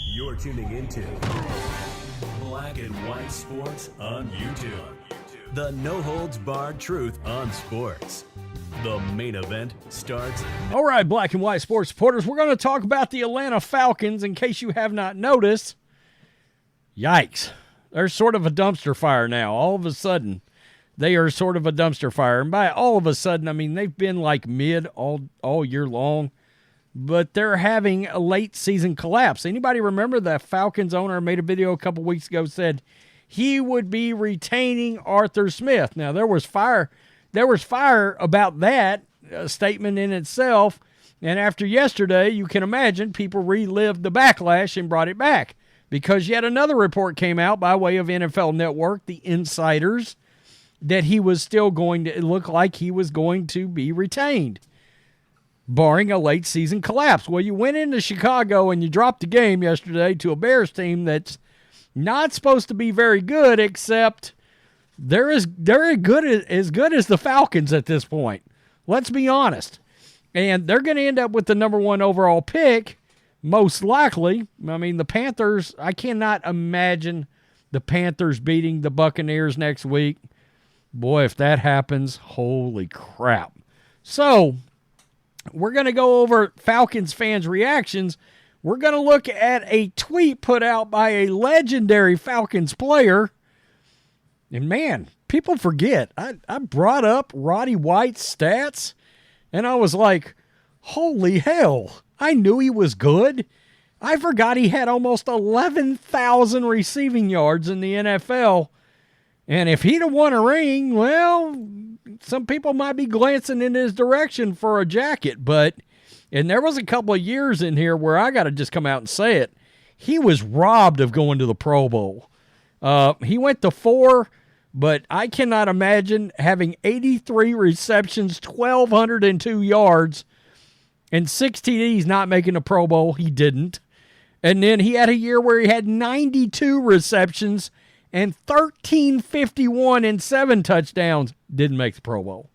You're tuning into Black and White Sports on YouTube. The no-holds-barred truth on sports. The main event starts. All right, Black and White Sports supporters, we're going to talk about the Atlanta Falcons. In case you have not noticed, yikes, they're sort of a dumpster fire now. All of a sudden, they are sort of a dumpster fire. And by all of a sudden, I mean they've been like mid all year long. But they're having a late season collapse. Anybody remember that Falcons owner made a video a couple weeks ago, said he would be retaining Arthur Smith. Now there was fire about that statement in itself. And after yesterday, you can imagine people relived the backlash and brought it back because yet another report came out by way of NFL Network, the insiders, that he was still going to look like he was going to be retained, barring a late season collapse. Well, you went into Chicago and you dropped the game yesterday to a Bears team that's not supposed to be very good, except they're as good as the Falcons at this point. Let's be honest. And they're going to end up with the number 1 overall pick, most likely. I mean, the Panthers, I cannot imagine the Panthers beating the Buccaneers next week. Boy, if that happens, holy crap. So we're going to go over Falcons fans' reactions. We're going to look at a tweet put out by a legendary Falcons player. And man, people forget. I brought up Roddy White's stats, and I was like, holy hell, I knew he was good. I forgot he had almost 11,000 receiving yards in the NFL. And if he'd have won a ring, well, some people might be glancing in his direction for a jacket. And there was a couple of years in here where I got to just come out and say it. He was robbed of going to the Pro Bowl. He went to 4, but I cannot imagine having 83 receptions, 1,202 yards, and 6 TDs not making the Pro Bowl. He didn't. And then he had a year where he had 92 receptions and 1,351 and 7 touchdowns. Didn't make the Pro Bowl.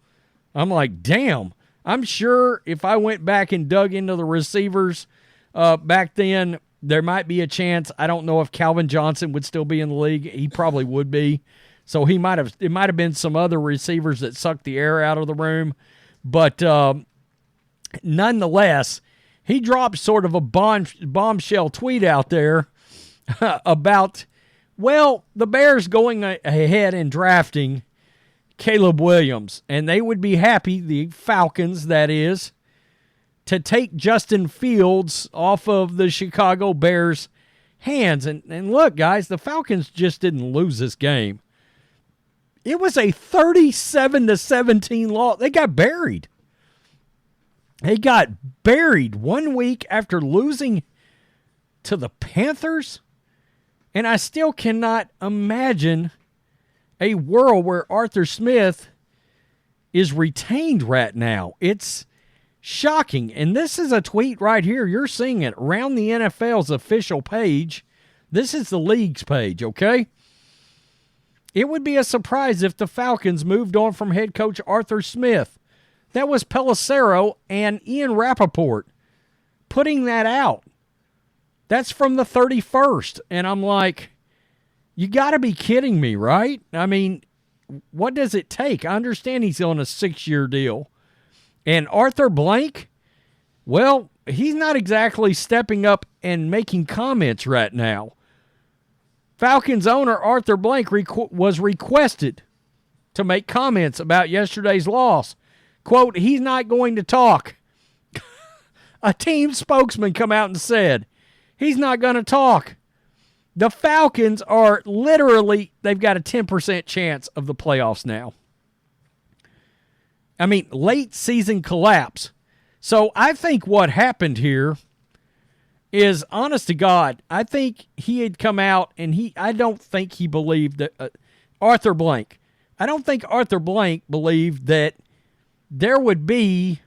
I'm like, damn. I'm sure if I went back and dug into the receivers back then, there might be a chance. I don't know if Calvin Johnson would still be in the league. He probably would be. So it might have been some other receivers that sucked the air out of the room. But nonetheless, he dropped sort of a bombshell tweet out there about, well, the Bears going ahead and drafting Caleb Williams, and they would be happy, the Falcons, that is, to take Justin Fields off of the Chicago Bears' hands. And look, guys, the Falcons just didn't lose this game. It was a 37-17 loss. They got buried. They got buried 1 week after losing to the Panthers. And I still cannot imagine a world where Arthur Smith is retained right now. It's shocking. And this is a tweet right here. You're seeing it around the NFL's official page. This is the league's page, okay? It would be a surprise if the Falcons moved on from head coach Arthur Smith. That was Pelissero and Ian Rappaport putting that out. That's from the 31st. And I'm like, you got to be kidding me, right? I mean, what does it take? I understand he's on a 6-year deal. And Arthur Blank, well, he's not exactly stepping up and making comments right now. Falcons owner Arthur Blank was requested to make comments about yesterday's loss. Quote, he's not going to talk. A team spokesman come out and said, he's not going to talk. The Falcons are literally, they've got a 10% chance of the playoffs now. I mean, late season collapse. So I think what happened here is, honest to God, I think he had come out and I don't think he believed that Arthur Blank. I don't think Arthur Blank believed that there would be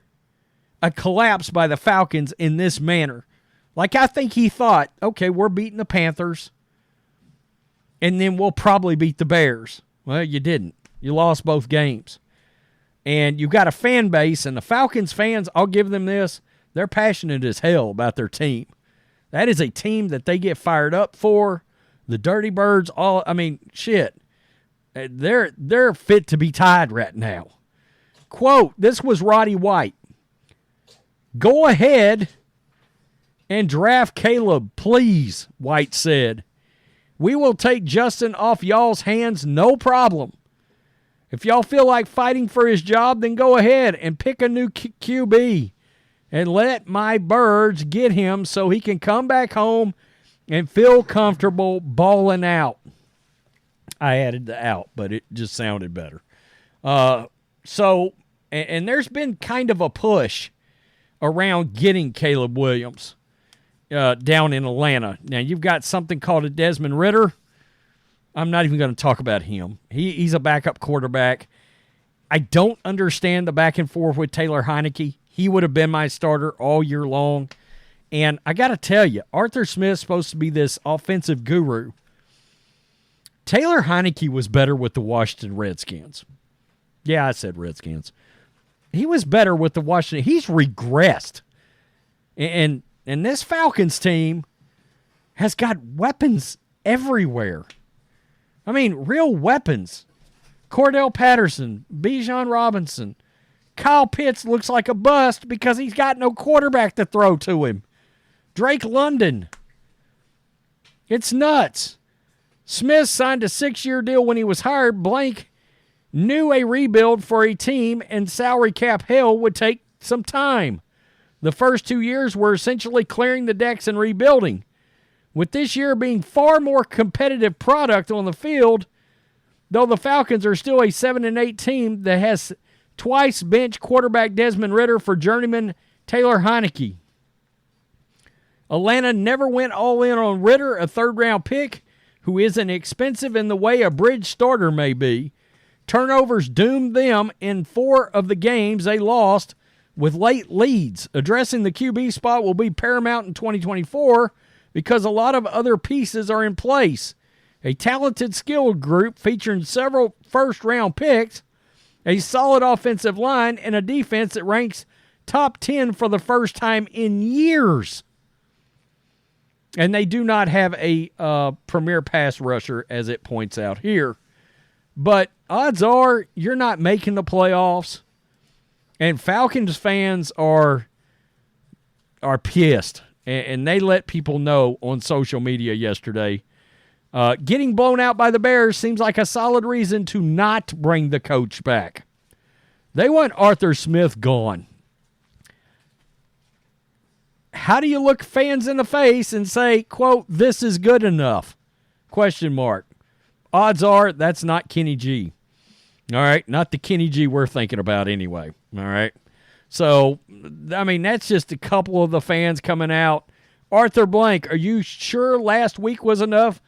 a collapse by the Falcons in this manner. Like, I think he thought, okay, we're beating the Panthers, and then we'll probably beat the Bears. Well, you didn't. You lost both games. And you've got a fan base, and the Falcons fans, I'll give them this, they're passionate as hell about their team. That is a team that they get fired up for. The Dirty Birds, shit. They're fit to be tied right now. Quote, this was Roddy White. Go ahead and draft Caleb, please, White said. We will take Justin off y'all's hands, no problem. If y'all feel like fighting for his job, then go ahead and pick a new QB and let my birds get him so he can come back home and feel comfortable balling out. I added the out, but it just sounded better. And there's been kind of a push around getting Caleb Williams down in Atlanta. Now, you've got something called a Desmond Ridder. I'm not even going to talk about him. He's a backup quarterback. I don't understand the back and forth with Taylor Heineke. He would have been my starter all year long. And I got to tell you, Arthur Smith's supposed to be this offensive guru. Taylor Heineke was better with the Washington Redskins. Yeah, I said Redskins. He was better with the Washington. He's regressed. And this Falcons team has got weapons everywhere. I mean, real weapons. Cordell Patterson, Bijan Robinson. Kyle Pitts looks like a bust because he's got no quarterback to throw to him. Drake London. It's nuts. Smith signed a 6-year deal when he was hired. Blank knew a rebuild for a team and salary cap hell would take some time. The first 2 years were essentially clearing the decks and rebuilding. With this year being far more competitive product on the field, though the Falcons are still a 7-8 team that has twice benched quarterback Desmond Ridder for journeyman Taylor Heineke. Atlanta never went all in on Ridder, a third-round pick, who isn't expensive in the way a bridge starter may be. Turnovers doomed them in 4 of the games they lost with late leads. Addressing the QB spot will be paramount in 2024 because a lot of other pieces are in place. A talented, skilled group featuring several first-round picks, a solid offensive line, and a defense that ranks top 10 for the first time in years. And they do not have a premier pass rusher, as it points out here. But odds are you're not making the playoffs. And Falcons fans are pissed. And they let people know on social media yesterday. Getting blown out by the Bears seems like a solid reason to not bring the coach back. They want Arthur Smith gone. How do you look fans in the face and say, quote, this is good enough? Question mark. Odds are that's not Kenny G. All right, not the Kenny G we're thinking about anyway. All right. So, I mean, that's just a couple of the fans coming out. Arthur Blank, are you sure last week was enough?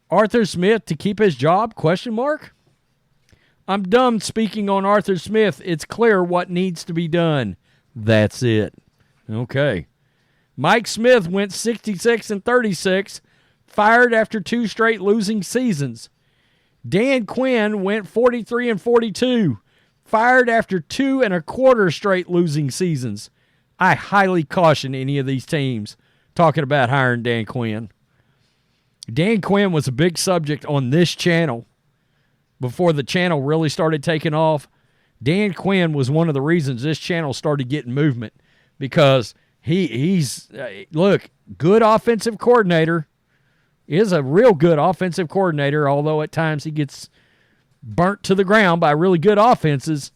Arthur Smith to keep his job? Question mark. I'm done speaking on Arthur Smith. It's clear what needs to be done. That's it. Okay. Mike Smith went 66-36, fired after 2 straight losing seasons. Dan Quinn went 43-42, fired after 2 1/4 straight losing seasons. I highly caution any of these teams talking about hiring Dan Quinn. Dan Quinn was a big subject on this channel before the channel really started taking off. Dan Quinn was one of the reasons this channel started getting movement because he's good offensive coordinator, is a real good offensive coordinator, although at times he gets burnt to the ground by really good offenses.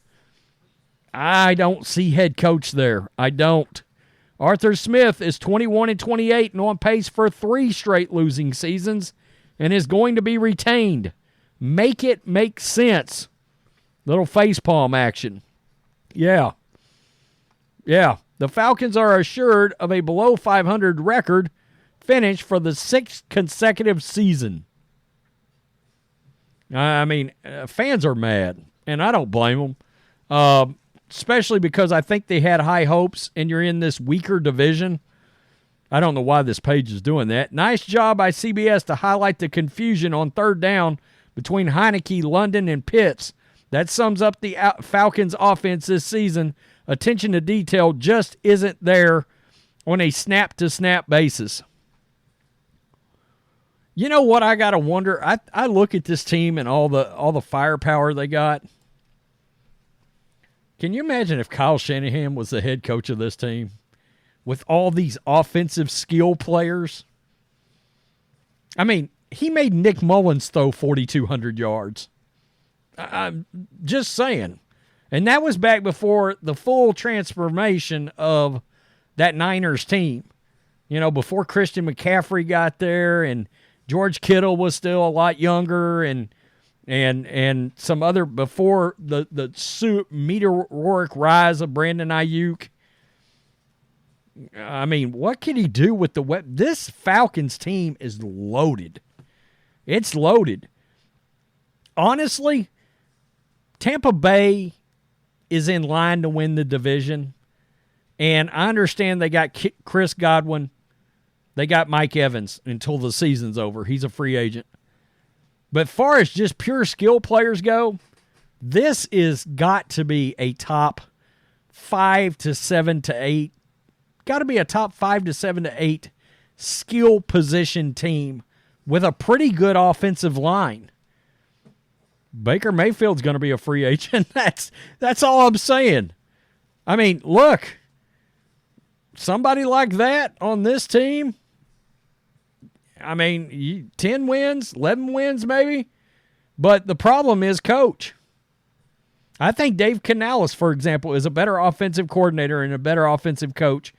I don't see head coach there. I don't. Arthur Smith is 21-28 and on pace for 3 straight losing seasons and is going to be retained. Make it make sense. Little facepalm action. Yeah. The Falcons are assured of a below 500 record finish for the 6th consecutive season. I mean, fans are mad, and I don't blame them, especially because I think they had high hopes, and you're in this weaker division. I don't know why this page is doing that. Nice job by CBS to highlight the confusion on 3rd down between Heineke, London, and Pitts. That sums up the Falcons' offense this season. Attention to detail just isn't there on a snap-to-snap basis. You know what I got to wonder? I look at this team and all the firepower they got. Can you imagine if Kyle Shanahan was the head coach of this team with all these offensive skill players? I mean, he made Nick Mullins throw 4,200 yards. I'm just saying. And that was back before the full transformation of that Niners team. You know, before Christian McCaffrey got there and George Kittle was still a lot younger and some other before the meteoric rise of Brandon Ayuk. I mean, what can he do with the weapon? This Falcons team is loaded. It's loaded. Honestly, Tampa Bay is in line to win the division. And I understand they got Chris Godwin. They got Mike Evans until the season's over. He's a free agent. But as far as just pure skill players go, this is got to be a top 5 to 7 to 8. Got to be a top 5 to 7 to 8 skill position team with a pretty good offensive line. Baker Mayfield's going to be a free agent. That's all I'm saying. I mean, look, somebody like that on this team, I mean, 10 wins, 11 wins maybe. But the problem is coach. I think Dave Canales, for example, is a better offensive coordinator and a better offensive coach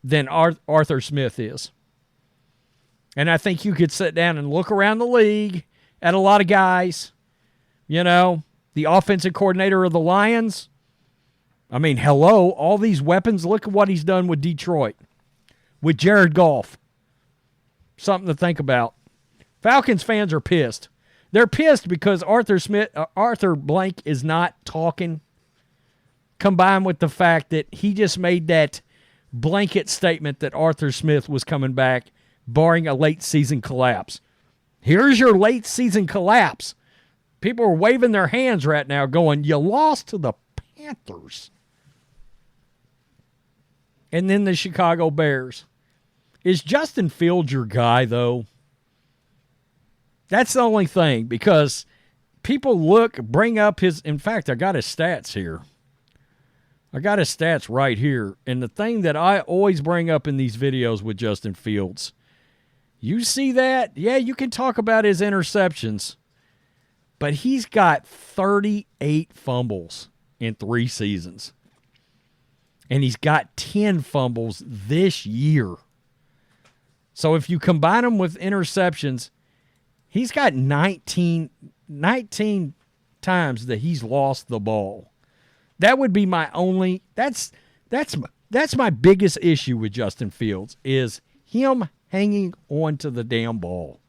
than Arthur Smith is. And I think you could sit down and look around the league at a lot of guys. You know, the offensive coordinator of the Lions. I mean, hello, all these weapons. Look at what he's done with Detroit, with Jared Goff. Something to think about. Falcons fans are pissed. They're pissed because Arthur Blank is not talking, combined with the fact that he just made that blanket statement that Arthur Smith was coming back, barring a late season collapse. Here's your late season collapse. People are waving their hands right now going, you lost to the Panthers. And then the Chicago Bears. Is Justin Fields your guy, though? That's the only thing, because people bring up his, in fact, I got his stats here. I got his stats right here. And the thing that I always bring up in these videos with Justin Fields, you see that? Yeah, you can talk about his interceptions, but he's got 38 fumbles in 3 seasons. And he's got 10 fumbles this year. So if you combine them with interceptions, he's got 19 times that he's lost the ball. That would be my only that's my biggest issue with Justin Fields is him hanging on to the damn ball.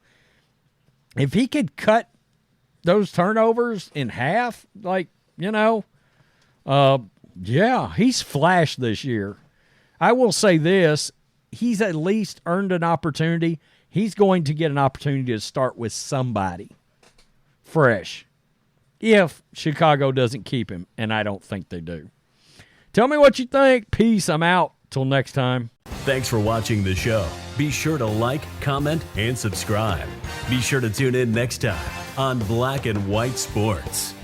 If he could cut those turnovers in half, yeah, he's flashed this year. I will say this, he's at least earned an opportunity. He's going to get an opportunity to start with somebody fresh if Chicago doesn't keep him, and I don't think they do. Tell me what you think. Peace. I'm out. Till next time. Thanks for watching the show. Be sure to like, comment, and subscribe. Be sure to tune in next time on Black and White Sports.